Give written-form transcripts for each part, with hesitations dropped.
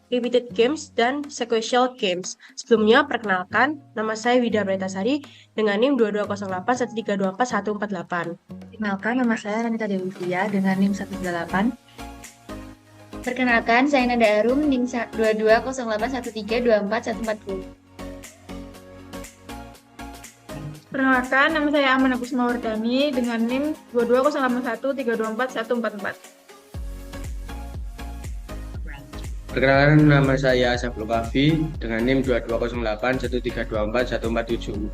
repeated games, dan sequential games. Sebelumnya, perkenalkan, nama saya Wida Pretasari dengan NIM 220813241148. Perkenalkan, nama saya Ranita Dewivia dengan NIM 138. Perkenalkan, saya Nanda Arum, NIM 220813241140. Perkenalkan, nama saya Aman Agus Mawardani dengan NIM 220813241144. Perkenalkan, nama saya Asaful Kafi dengan NIM 220813241447.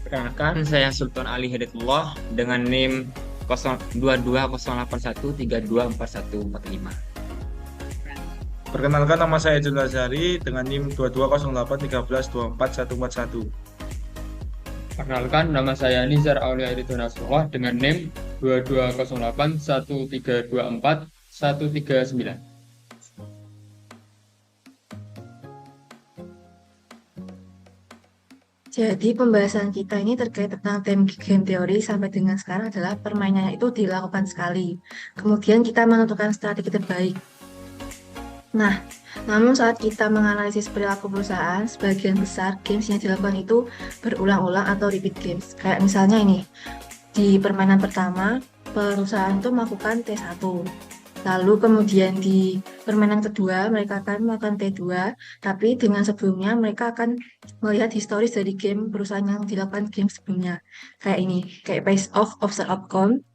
Perkenalkan, saya Sultan Ali Hidayatullah dengan NIM 220813241145. Perkenalkan, nama saya Jul Lazari dengan NIM 220813241141. Perkenalkan, nama saya Nizar Aulia Ridho Nasrullah dengan NIM 220813241139. Jadi pembahasan kita ini terkait tentang game teori sampai dengan sekarang adalah permainannya itu dilakukan sekali. Kemudian kita menentukan strategi terbaik. Nah, namun saat kita menganalisis perilaku perusahaan, sebagian besar games yang dilakukan itu berulang-ulang atau repeat games. Kayak misalnya ini, di permainan pertama, perusahaan itu melakukan T1. Lalu kemudian di permainan kedua, mereka akan melakukan T2, tapi dengan sebelumnya mereka akan melihat historis dari game perusahaan yang dilakukan game sebelumnya. Kayak ini, kayak Pace Off, Observe Outcome,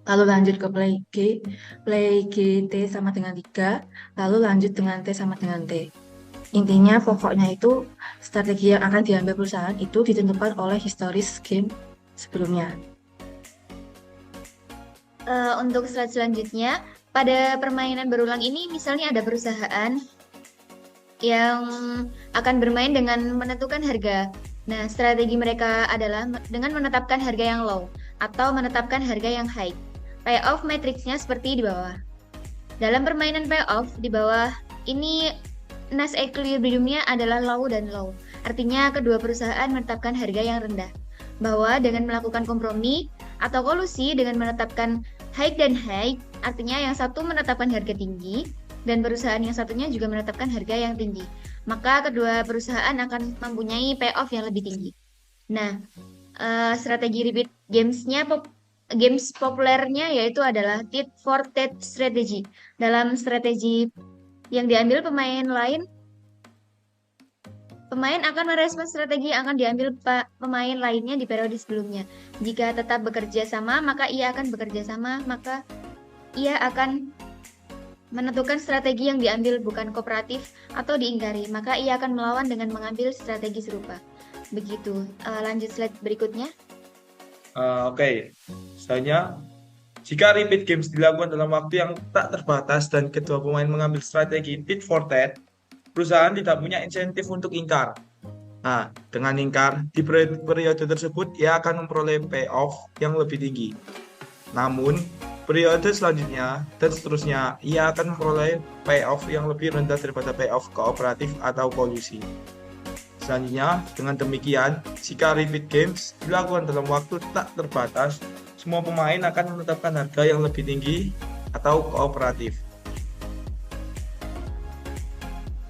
lalu lanjut ke play G, T sama dengan 3, lalu lanjut dengan T sama dengan T. Intinya pokoknya itu strategi yang akan diambil perusahaan itu ditentukan oleh historis game sebelumnya. Untuk slide selanjutnya, pada permainan berulang ini misalnya ada perusahaan yang akan bermain dengan menentukan harga. Nah, strategi mereka adalah dengan menetapkan harga yang low atau menetapkan harga yang high. Payoff matriksnya seperti di bawah. Dalam permainan payoff di bawah ini Nash equilibriumnya adalah low dan low. Artinya kedua perusahaan menetapkan harga yang rendah. Bahwa dengan melakukan kompromi atau kolusi dengan menetapkan high dan high, artinya yang satu menetapkan harga tinggi dan perusahaan yang satunya juga menetapkan harga yang tinggi. Maka kedua perusahaan akan mempunyai payoff yang lebih tinggi. Nah, strategi repeat games populernya yaitu adalah tit for tat strategy. Dalam strategi yang diambil pemain akan merespon strategi yang akan diambil pemain lainnya di periode sebelumnya. Jika tetap bekerja sama, maka ia akan bekerja sama, maka ia akan menentukan strategi yang diambil bukan kooperatif atau diingkari, maka ia akan melawan dengan mengambil strategi serupa. Begitu. Lanjut slide berikutnya. Oke. Selanjutnya, jika repeat games dilakukan dalam waktu yang tak terbatas dan kedua pemain mengambil strategi tit for tat, perusahaan tidak punya insentif untuk ingkar. Nah, dengan ingkar, di periode tersebut ia akan memperoleh payoff yang lebih tinggi. Namun, periode selanjutnya dan seterusnya, ia akan memperoleh payoff yang lebih rendah daripada payoff kooperatif atau kolusi. Selanjutnya, dengan demikian, jika repeat games dilakukan dalam waktu tak terbatas, semua pemain akan menetapkan harga yang lebih tinggi atau kooperatif.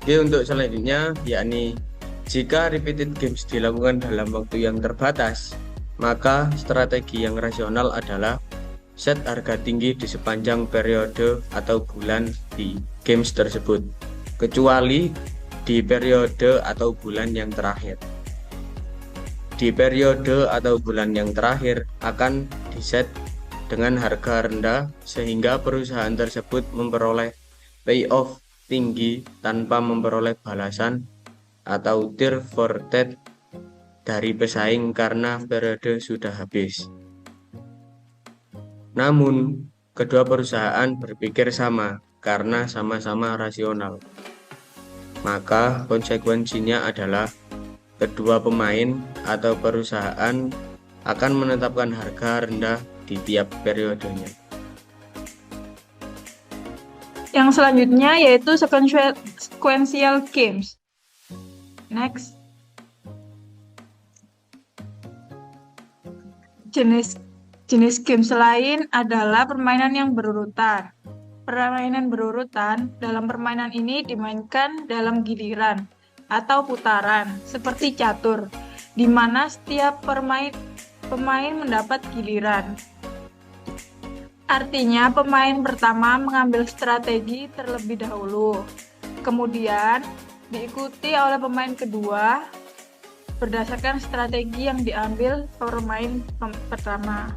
Oke, untuk selanjutnya, yakni jika repeated games dilakukan dalam waktu yang terbatas, maka strategi yang rasional adalah set harga tinggi di sepanjang periode atau bulan di games tersebut, kecuali di periode atau bulan yang terakhir. Di periode atau bulan yang terakhir akan diset dengan harga rendah sehingga perusahaan tersebut memperoleh payoff tinggi tanpa memperoleh balasan atau tir for tat dari pesaing karena periode sudah habis. Namun, kedua perusahaan berpikir sama karena sama-sama rasional. Maka konsekuensinya adalah kedua pemain atau perusahaan akan menetapkan harga rendah di tiap periodenya. Yang selanjutnya yaitu sequential games. Next. Jenis Jenis games lain adalah permainan yang berurutan. Permainan berurutan dalam permainan ini dimainkan dalam giliran atau putaran, seperti catur, di mana setiap pemain mendapat giliran. Artinya, pemain pertama mengambil strategi terlebih dahulu, kemudian diikuti oleh pemain kedua berdasarkan strategi yang diambil pemain pertama.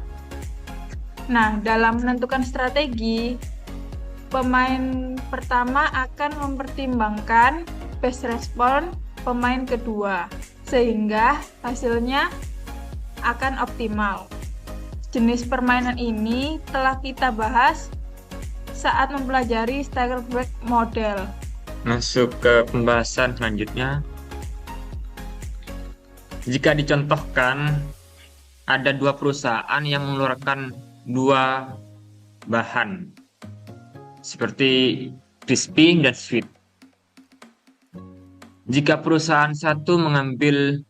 Nah, dalam menentukan strategi, pemain pertama akan mempertimbangkan best response pemain kedua, sehingga hasilnya akan optimal. Jenis permainan ini telah kita bahas saat mempelajari Stackelberg model. Masuk ke pembahasan selanjutnya. Jika dicontohkan, ada dua perusahaan yang mengeluarkan dua bahan, seperti crispy dan sweet. Jika perusahaan satu mengambil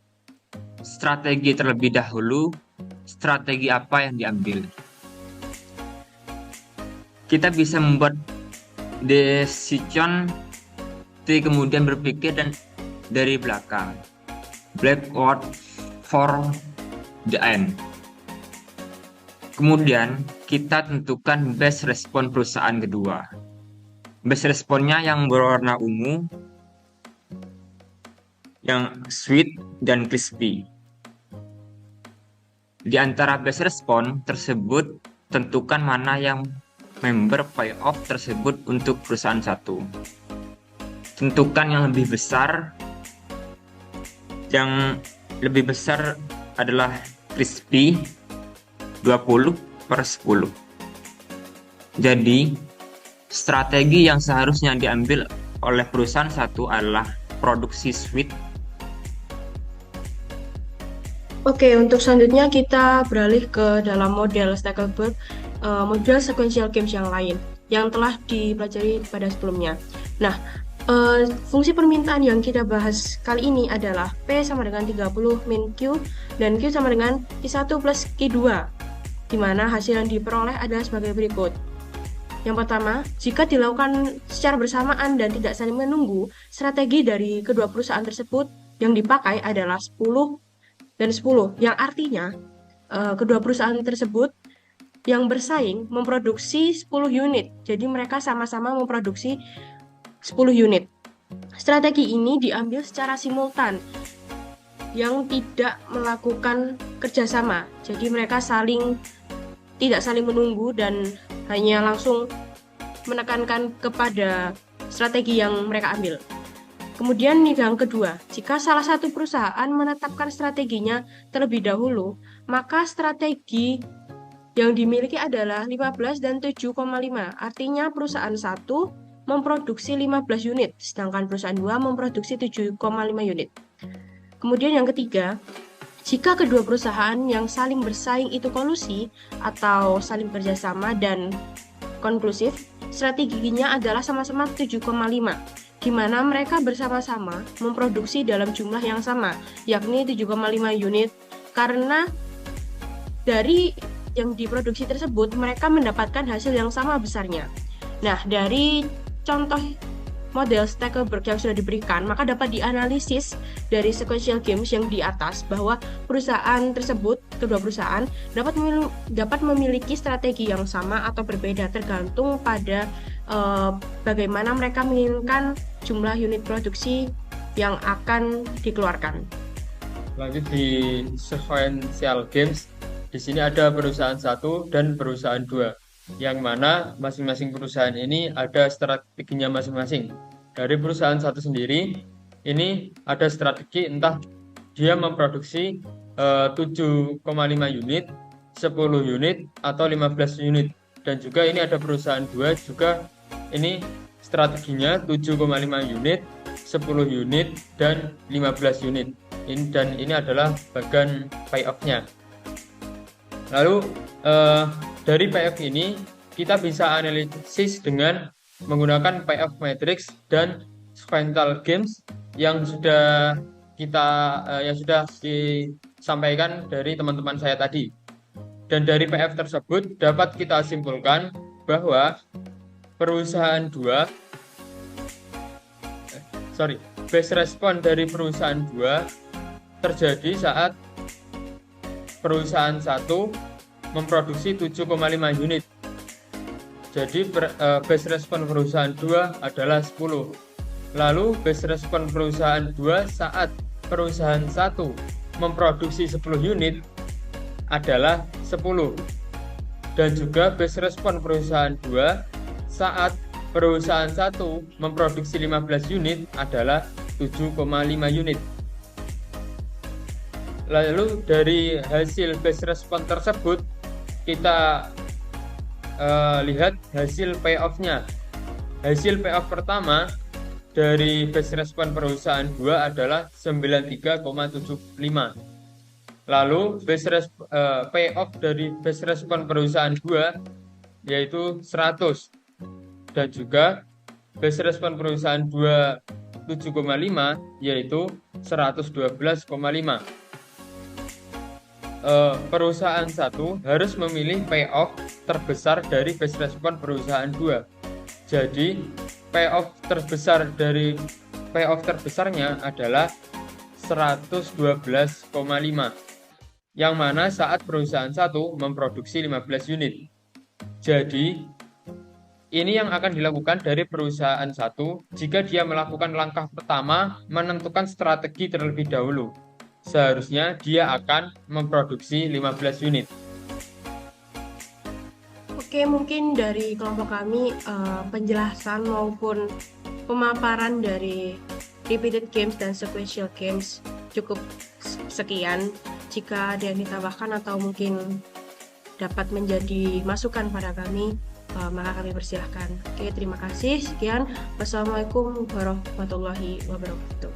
strategi terlebih dahulu, strategi apa yang diambil? Kita bisa membuat decision kemudian berpikir dan dari belakang, backward for the end. Kemudian kita tentukan best respon perusahaan kedua. Best responnya yang berwarna ungu, yang sweet dan crispy. Di antara best respon tersebut, tentukan mana yang member payoff tersebut untuk perusahaan satu. Tentukan yang lebih besar. Yang lebih besar adalah crispy 20/10. Jadi, strategi yang seharusnya diambil oleh perusahaan satu adalah produksi sweet. Oke, untuk selanjutnya kita beralih ke dalam model Stackelberg, model sequential games yang lain yang telah dipelajari pada sebelumnya. Nah, fungsi permintaan yang kita bahas kali ini adalah P sama dengan 30 min Q dan Q sama dengan Q1 plus Q2, di mana hasil yang diperoleh adalah sebagai berikut. Yang pertama, jika dilakukan secara bersamaan dan tidak saling menunggu, strategi dari kedua perusahaan tersebut yang dipakai adalah 10 dan 10, yang artinya kedua perusahaan tersebut yang bersaing memproduksi 10 unit. Jadi mereka sama-sama memproduksi 10 unit. Strategi ini diambil secara simultan yang tidak melakukan kerjasama. Jadi mereka tidak saling menunggu dan hanya langsung menekankan kepada strategi yang mereka ambil. Kemudian yang kedua, jika salah satu perusahaan menetapkan strateginya terlebih dahulu, maka strategi yang dimiliki adalah 15 dan 7,5. Artinya perusahaan 1 memproduksi 15 unit, sedangkan perusahaan 2 memproduksi 7,5 unit. Kemudian yang ketiga, jika kedua perusahaan yang saling bersaing itu kolusi atau saling kerjasama dan konklusif, strateginya adalah sama-sama 7,5, di mana mereka bersama-sama memproduksi dalam jumlah yang sama, yakni 7,5 unit, karena dari yang diproduksi tersebut mereka mendapatkan hasil yang sama besarnya. Nah, dari contoh model Stackelberg yang sudah diberikan, maka dapat dianalisis dari sequential games yang di atas bahwa perusahaan tersebut, kedua perusahaan dapat memiliki strategi yang sama atau berbeda tergantung pada bagaimana mereka menginginkan jumlah unit produksi yang akan dikeluarkan. Lanjut di sequential games, di sini ada perusahaan satu dan perusahaan dua, yang mana masing-masing perusahaan ini ada strateginya masing-masing. Dari perusahaan satu sendiri, ini ada strategi entah dia memproduksi 7,5 unit, 10 unit, atau 15 unit. Dan juga ini ada perusahaan dua juga, ini strateginya 7,5 unit, 10 unit, dan 15 unit. Dan ini adalah bagian payoff-nya. Lalu dari payoff ini kita bisa analisis dengan menggunakan payoff matrix dan sequential games yang sudah disampaikan dari teman-teman saya tadi. Dan dari PF tersebut dapat kita simpulkan bahwa base respon dari perusahaan 2 terjadi saat perusahaan 1 memproduksi 7,5 unit. Jadi base respon perusahaan 2 adalah 10. Lalu base respon perusahaan 2 saat perusahaan 1 memproduksi 10 unit adalah 10. Dan juga base respon perusahaan 2 saat perusahaan 1 memproduksi 15 unit adalah 7,5 unit. Lalu dari hasil base respon tersebut kita lihat hasil payoff-nya. Hasil payoff pertama dari base respon perusahaan 2 adalah 93,75. Lalu payoff dari base respon perusahaan 2 yaitu 100. Dan juga base respon perusahaan 2 7,5 yaitu 112,5. Perusahaan 1 harus memilih payoff terbesar dari base respon perusahaan 2. Jadi payoff terbesarnya adalah 112,5, yang mana saat perusahaan 1 memproduksi 15 unit. Jadi ini yang akan dilakukan dari perusahaan 1 jika dia melakukan langkah pertama menentukan strategi terlebih dahulu. Seharusnya dia akan memproduksi 15 unit. Oke, mungkin dari kelompok kami penjelasan maupun pemaparan dari repeated games dan sequential games cukup sekian. Jika ada yang ditambahkan atau mungkin dapat menjadi masukan pada kami, maka kami persilahkan. Oke, terima kasih. Sekian. Wassalamualaikum warahmatullahi wabarakatuh.